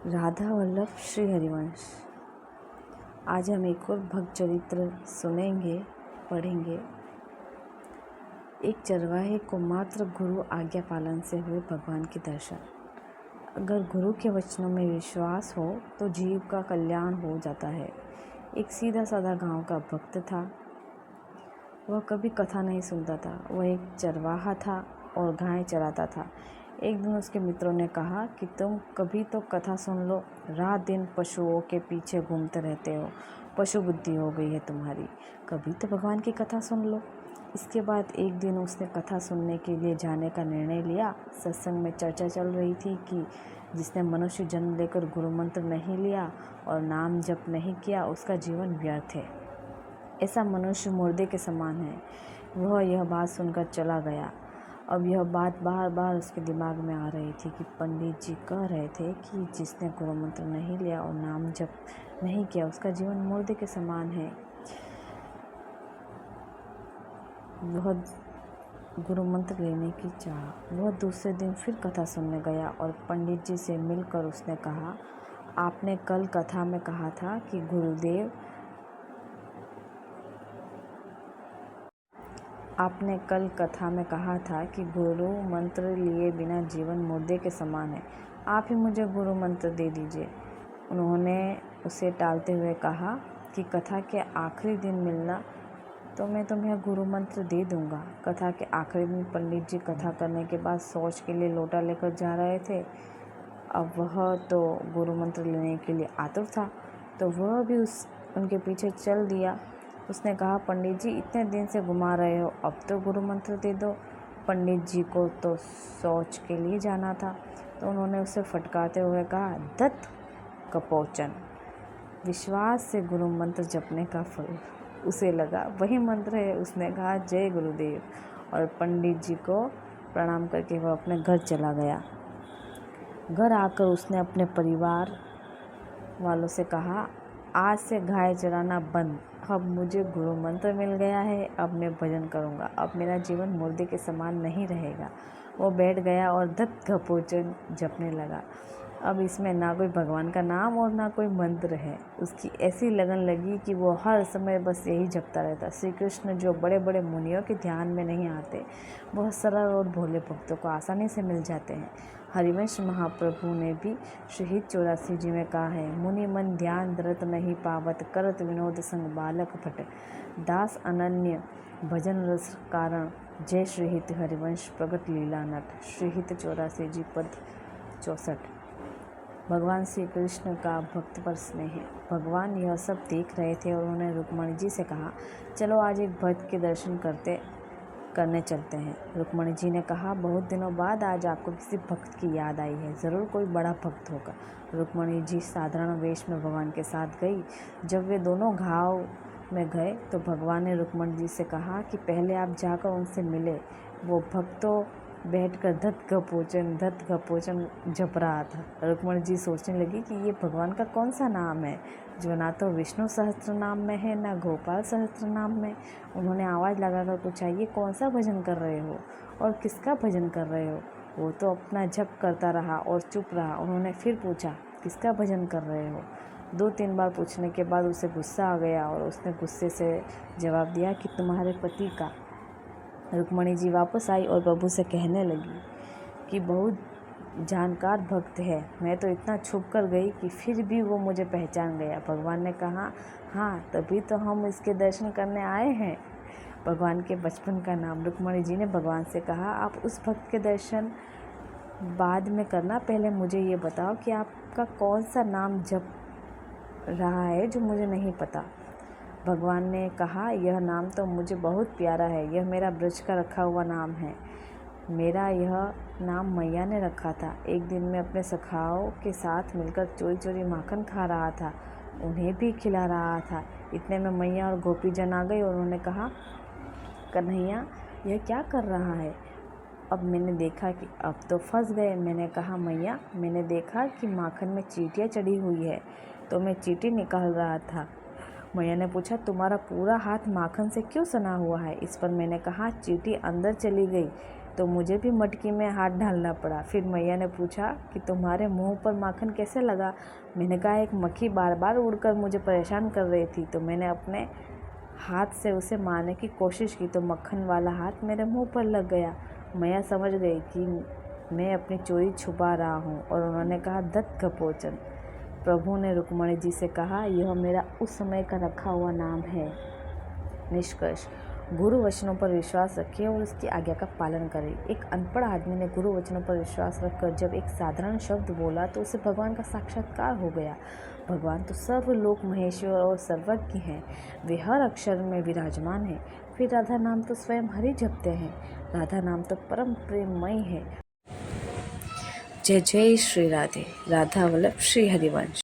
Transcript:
राधा वल्लभ श्री हरिवंश। आज हम एक और भक्त चरित्र सुनेंगे, पढ़ेंगे। एक चरवाहे को मात्र गुरु आज्ञा पालन से हुए भगवान के दर्शन। अगर गुरु के वचनों में विश्वास हो तो जीव का कल्याण हो जाता है। एक सीधा साधा गांव का भक्त था। वह कभी कथा नहीं सुनता था। वह एक चरवाहा था और गायें चराता था। एक दिन उसके मित्रों ने कहा कि तुम कभी तो कथा सुन लो, रात दिन पशुओं के पीछे घूमते रहते हो, पशु बुद्धि हो गई है तुम्हारी, कभी तो भगवान की कथा सुन लो। इसके बाद एक दिन उसने कथा सुनने के लिए जाने का निर्णय लिया। सत्संग में चर्चा चल रही थी कि जिसने मनुष्य जन्म लेकर गुरु मंत्र नहीं लिया और नाम जप नहीं किया उसका जीवन व्यर्थ है। ऐसा मनुष्य मुर्दे के समान है। वह यह बात सुनकर चला गया। अब यह बात बार बार उसके दिमाग में आ रही थी कि पंडित जी कह रहे थे कि जिसने गुरु मंत्र नहीं लिया और नाम जप नहीं किया उसका जीवन मुर्दे के समान है। वह गुरु मंत्र लेने की चाह। वह दूसरे दिन फिर कथा सुनने गया और पंडित जी से मिलकर उसने कहा, आपने कल कथा में कहा था कि गुरु मंत्र लिए बिना जीवन मुर्दे के समान है। आप ही मुझे गुरु मंत्र दे दीजिए। उन्होंने उसे टालते हुए कहा कि कथा के आखिरी दिन मिलना तो मैं तुम्हें गुरु मंत्र दे दूंगा। कथा के आखिरी दिन पंडित जी कथा करने के बाद शौच के लिए लोटा लेकर जा रहे थे। अब वह तो गुरु मंत्र लेने के लिए आतुर था, तो वह भी उनके पीछे चल दिया। उसने कहा, पंडित जी इतने दिन से घुमा रहे हो, अब तो गुरु मंत्र दे दो। पंडित जी को तो शौच के लिए जाना था, तो उन्होंने उसे फटकारते हुए कहा, दत्त कपोचन। विश्वास से गुरु मंत्र जपने का फल उसे लगा वही मंत्र है। उसने कहा, जय गुरुदेव, और पंडित जी को प्रणाम करके वह अपने घर चला गया। घर आकर उसने अपने परिवार वालों से कहा, आज से गाय चराना बंद। अब मुझे गुरु मंत्र मिल गया है, अब मैं भजन करूँगा। अब मेरा जीवन मुर्दे के समान नहीं रहेगा। वो बैठ गया और दत्त घपोचन जपने लगा। अब इसमें ना कोई भगवान का नाम और ना कोई मंत्र है। उसकी ऐसी लगन लगी कि वो हर समय बस यही जपता रहता। श्री कृष्ण जो बड़े बड़े मुनियों के ध्यान में नहीं आते, वह सरल और भोले भक्तों को आसानी से मिल जाते हैं। हरिवंश महाप्रभु ने भी शहीद 84 जी में कहा है, मुनि मन ध्यान धरत नहीं पावत, करत विनोद संग बालक भट, दास अनन्य भजन रस कारण, जय श्रीहित हरिवंश प्रगट लीला नट। श्रीहित 84 जी पद 64। भगवान श्री कृष्ण का भक्त पर स्नेह है। भगवान यह सब देख रहे थे और उन्होंने रुक्मणी जी से कहा, चलो आज एक भक्त के दर्शन करने चलते हैं। रुक्मणी जी ने कहा, बहुत दिनों बाद आज आपको किसी भक्त की याद आई है, ज़रूर कोई बड़ा भक्त होगा। रुक्मणी जी साधारण वेश में भगवान के साथ गई। जब वे दोनों गाँव में गए तो भगवान ने रुक्मणी जी से कहा कि पहले आप जाकर उनसे मिले। वो भक्त तो बैठकर धत घपोचन जप रहा था। रुक्मणी जी सोचने लगी कि ये भगवान का कौन सा नाम है जो ना तो विष्णु सहस्त्र नाम में है ना गोपाल सहस्त्र नाम में। उन्होंने आवाज़ लगाकर पूछा, ये कौन सा भजन कर रहे हो और किसका भजन कर रहे हो। वो तो अपना जप करता रहा और चुप रहा। उन्होंने फिर पूछा, किसका भजन कर रहे हो। 2-3 बार पूछने के बाद उसे गुस्सा आ गया और उसने गुस्से से जवाब दिया कि तुम्हारे पति का। रुक्मणी जी वापस आई और प्रभु से कहने लगी कि बहुत जानकार भक्त है। मैं तो इतना छुप कर गई कि फिर भी वो मुझे पहचान गया। भगवान ने कहा, हाँ तभी तो हम इसके दर्शन करने आए हैं। भगवान के बचपन का नाम। रुक्मणी जी ने भगवान से कहा, आप उस भक्त के दर्शन बाद में करना, पहले मुझे ये बताओ कि आपका कौन सा नाम जप रहा है जो मुझे नहीं पता। भगवान ने कहा, यह नाम तो मुझे बहुत प्यारा है, यह मेरा ब्रज का रखा हुआ नाम है। मेरा यह नाम मैया ने रखा था। एक दिन मैं अपने सखाओं के साथ मिलकर चोरी चोरी माखन खा रहा था, उन्हें भी खिला रहा था। इतने में मैया और गोपी जन आ गई और उन्होंने कहा, कन्हैया यह क्या कर रहा है। अब मैंने देखा कि अब तो फंस गए। मैंने कहा, मैया मैंने देखा कि माखन में चींटियाँ चढ़ी हुई है, तो मैं चींटी निकाल रहा था। मैया ने पूछा, तुम्हारा पूरा हाथ माखन से क्यों सना हुआ है। इस पर मैंने कहा, चींटी अंदर चली गई, तो मुझे भी मटकी में हाथ डालना पड़ा। फिर मैया ने पूछा कि तुम्हारे मुंह पर माखन कैसे लगा? मैंने कहा एक मक्खी बार बार उड़कर मुझे परेशान कर रही थी, तो मैंने अपने हाथ से उसे मारने की कोशिश की तो मक्खन वाला हाथ मेरे मुंह पर लग गया। मैया समझ गई कि मैं अपनी चोरी छुपा रहा हूँ और उन्होंने कहा दत्त कपोचन। प्रभु ने रुक्मणी जी से कहा यह मेरा उस समय का रखा हुआ नाम है। निष्कर्ष, गुरु वचनों पर विश्वास रखें और उसकी आज्ञा का पालन करें। एक अनपढ़ आदमी ने गुरु वचनों पर विश्वास रखकर जब एक साधारण शब्द बोला तो उसे भगवान का साक्षात्कार हो गया। भगवान तो सर्वलोक महेश्वर और सर्वज्ञ हैं, वे हर अक्षर में विराजमान हैं। फिर राधा नाम तो स्वयं हरि जपते हैं, राधा नाम तो परम प्रेममय है। जय जय श्री राधे। राधा वल्लभ श्री हरिवंश।